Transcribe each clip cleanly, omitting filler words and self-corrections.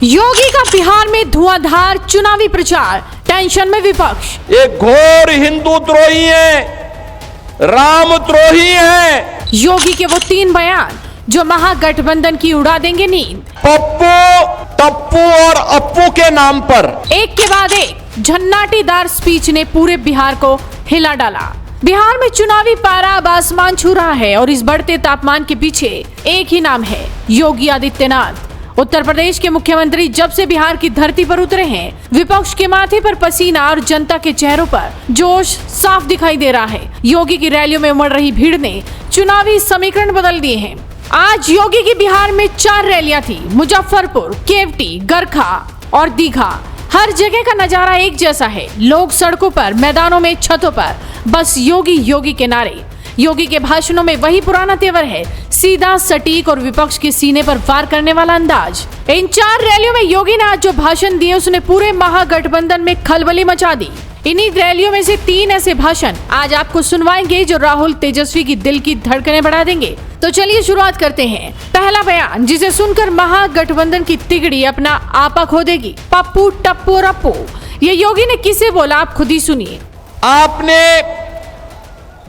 योगी का बिहार में धुआंधार चुनावी प्रचार, टेंशन में विपक्ष। एक घोर हिंदू द्रोही है, रामद्रोही है। योगी के वो 3 बयान जो महागठबंधन की उड़ा देंगे नींद। पप्पू, टप्पू और अप्पू के नाम पर एक के बाद एक झन्नाटीदार स्पीच ने पूरे बिहार को हिला डाला। बिहार में चुनावी पारा अब आसमान छू रहा है और इस बढ़ते तापमान के पीछे एक ही नाम है, योगी आदित्यनाथ। उत्तर प्रदेश के मुख्यमंत्री जब से बिहार की धरती पर उतरे हैं, विपक्ष के माथे पर पसीना और जनता के चेहरों पर जोश साफ दिखाई दे रहा है। योगी की रैलियों में उमड़ रही भीड़ ने चुनावी समीकरण बदल दिए हैं। आज योगी की बिहार में 4 रैलियां थी, मुजफ्फरपुर, केवटी, गरखा और दीघा। हर जगह का नजारा एक जैसा है, लोग सड़कों पर, मैदानों में, छतों पर, बस योगी योगी के नारे। योगी के भाषणों में वही पुराना तेवर है, सीधा, सटीक और विपक्ष के सीने पर वार करने वाला अंदाज। इन 4 रैलियों में योगी ने आज जो भाषण दिए उसने पूरे महागठबंधन में खलबली मचा दी। इन्हीं रैलियों में से 3 ऐसे भाषण आज आपको सुनवाएंगे जो राहुल तेजस्वी की दिल की धड़कनें बढ़ा देंगे। तो चलिए शुरुआत करते हैं। पहला बयान जिसे सुनकर महागठबंधन की तिगड़ी अपना आपा खो देगी, पप्पू, टप्पू और अप्पू। ये योगी ने किसे बोला, आप खुद ही सुनिए। आपने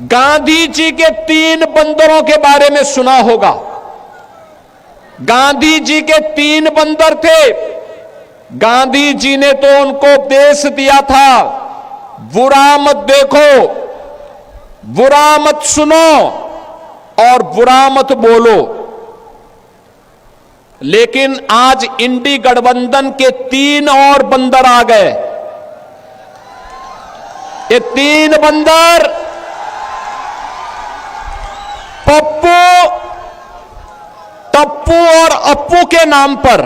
गांधी जी के 3 बंदरों के बारे में सुना होगा। गांधी जी के 3 बंदर थे। गांधी जी ने तो उनको उपदेश दिया था, बुरा मत देखो, बुरा मत सुनो और बुरा मत बोलो। लेकिन आज इंडी गठबंधन के 3 और बंदर आ गए। ये 3 बंदर पप्पू, टप्पू और अप्पू के नाम पर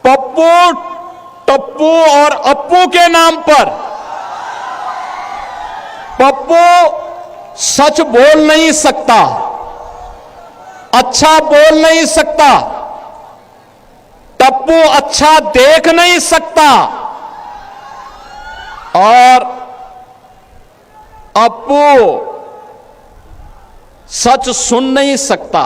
पप्पू, टप्पू और अप्पू के नाम पर पप्पू सच बोल नहीं सकता, अच्छा बोल नहीं सकता, टप्पू अच्छा देख नहीं सकता और अप्पू सच सुन नहीं सकता।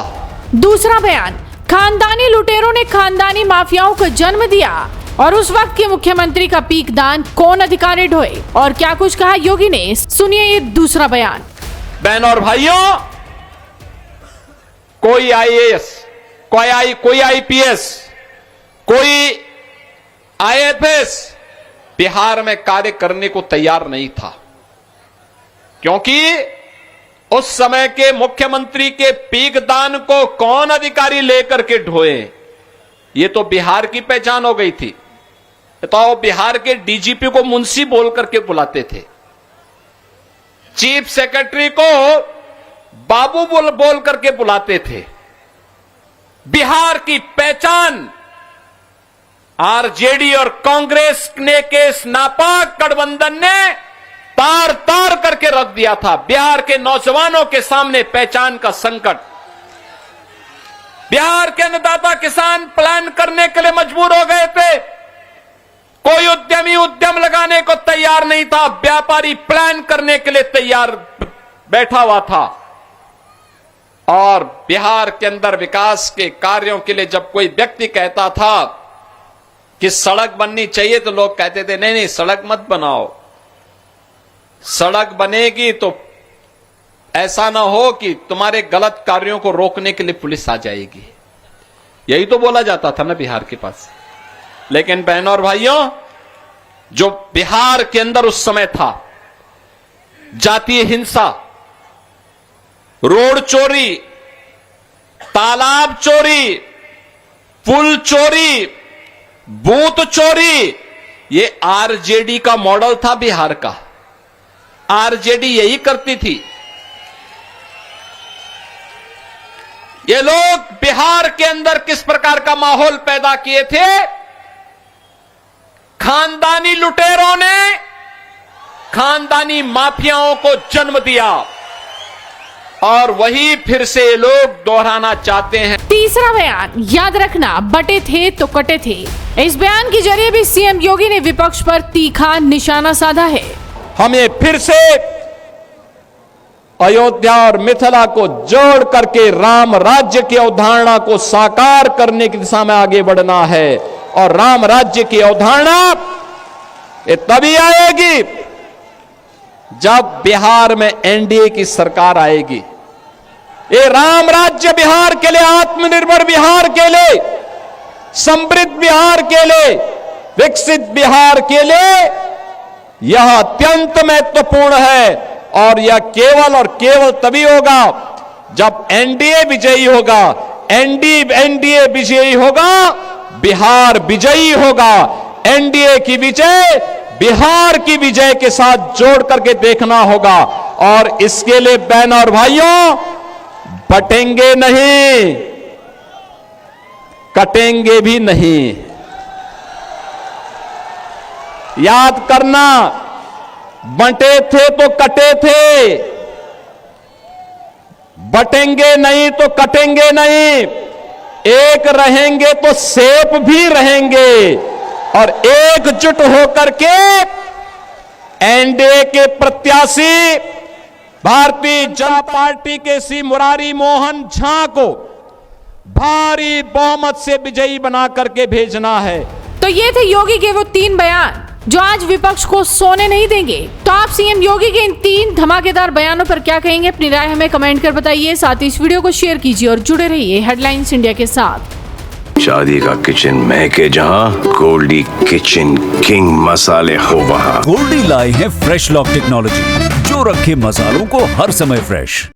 दूसरा बयान, खानदानी लुटेरों ने खानदानी माफियाओं को जन्म दिया और उस वक्त के मुख्यमंत्री का पीक दान कौन अधिकारी ढोए और क्या कुछ कहा योगी ने, सुनिए ये दूसरा बयान। बहनों और भाइयों, कोई आईएएस, कोई आईपीएस, कोई आईएफएस बिहार में कार्य करने को तैयार नहीं था, क्योंकि उस समय के मुख्यमंत्री के पीक दान को कौन अधिकारी लेकर के ढोए, ये तो बिहार की पहचान हो गई थी। तो बिहार के डीजीपी को मुंशी बोल करके बुलाते थे, चीफ सेक्रेटरी को बाबू बोल करके बुलाते थे। बिहार की पहचान आरजेडी और कांग्रेस ने के इस नापाक गठबंधन ने तार तार करके रख दिया था। बिहार के नौजवानों के सामने पहचान का संकट। बिहार के अन्नदाता किसान प्लान करने के लिए मजबूर हो गए थे। कोई उद्यमी उद्यम लगाने को तैयार नहीं था, व्यापारी प्लान करने के लिए तैयार बैठा हुआ था। और बिहार के अंदर विकास के कार्यों के लिए जब कोई व्यक्ति कहता था कि सड़क बननी चाहिए, तो लोग कहते थे नहीं नहीं सड़क मत बनाओ, सड़क बनेगी तो ऐसा ना हो कि तुम्हारे गलत कार्यों को रोकने के लिए पुलिस आ जाएगी। यही तो बोला जाता था ना बिहार के पास। लेकिन बहनों और भाइयों, जो बिहार के अंदर उस समय था, जातीय हिंसा, रोड चोरी, तालाब चोरी, पुल चोरी, बूथ चोरी, ये आरजेडी का मॉडल था बिहार का। आरजेडी यही करती थी। ये लोग बिहार के अंदर किस प्रकार का माहौल पैदा किए थे? खानदानी लुटेरों ने खानदानी माफियाओं को जन्म दिया और वही फिर से लोग दोहराना चाहते हैं। तीसरा बयान, याद रखना बटे थे तो कटे थे। इस बयान के जरिए भी सीएम योगी ने विपक्ष पर तीखा निशाना साधा है। हमें फिर से अयोध्या और मिथिला को जोड़ करके राम राज्य की अवधारणा को साकार करने की दिशा में आगे बढ़ना है। और राम राज्य की अवधारणा ये तभी आएगी जब बिहार में एनडीए की सरकार आएगी। ये राम राज्य बिहार के लिए, आत्मनिर्भर बिहार के लिए, समृद्ध बिहार के लिए, विकसित बिहार के लिए यह अत्यंत महत्वपूर्ण है। और यह केवल और केवल तभी होगा जब एनडीए विजयी होगा। एनडीए विजयी होगा, बिहार विजयी होगा। एनडीए की विजय बिहार की विजय के साथ जोड़ करके देखना होगा। और इसके लिए बहन और भाइयों, बटेंगे नहीं, कटेंगे भी नहीं। याद करना, बंटे थे तो कटे थे, बटेंगे नहीं तो कटेंगे नहीं। एक रहेंगे तो सेफ भी रहेंगे। और एकजुट होकर के एनडीए के प्रत्याशी भारतीय जनता पार्टी के श्री मुरारी मोहन झा को भारी बहुमत से विजयी बना करके भेजना है। तो ये थे योगी के वो 3 बयान जो आज विपक्ष को सोने नहीं देंगे। तो आप सीएम योगी के इन 3 धमाकेदार बयानों पर क्या कहेंगे? अपनी राय हमें कमेंट कर बताइए। साथ ही इस वीडियो को शेयर कीजिए और जुड़े रहिए हेडलाइंस इंडिया के साथ। शादी का किचन महके जहां, गोल्डी किचन किंग मसाले हो वहां। गोल्डी लाए हैं फ्रेश लॉक टेक्नोलॉजी जो रखे मसालों को हर समय फ्रेश।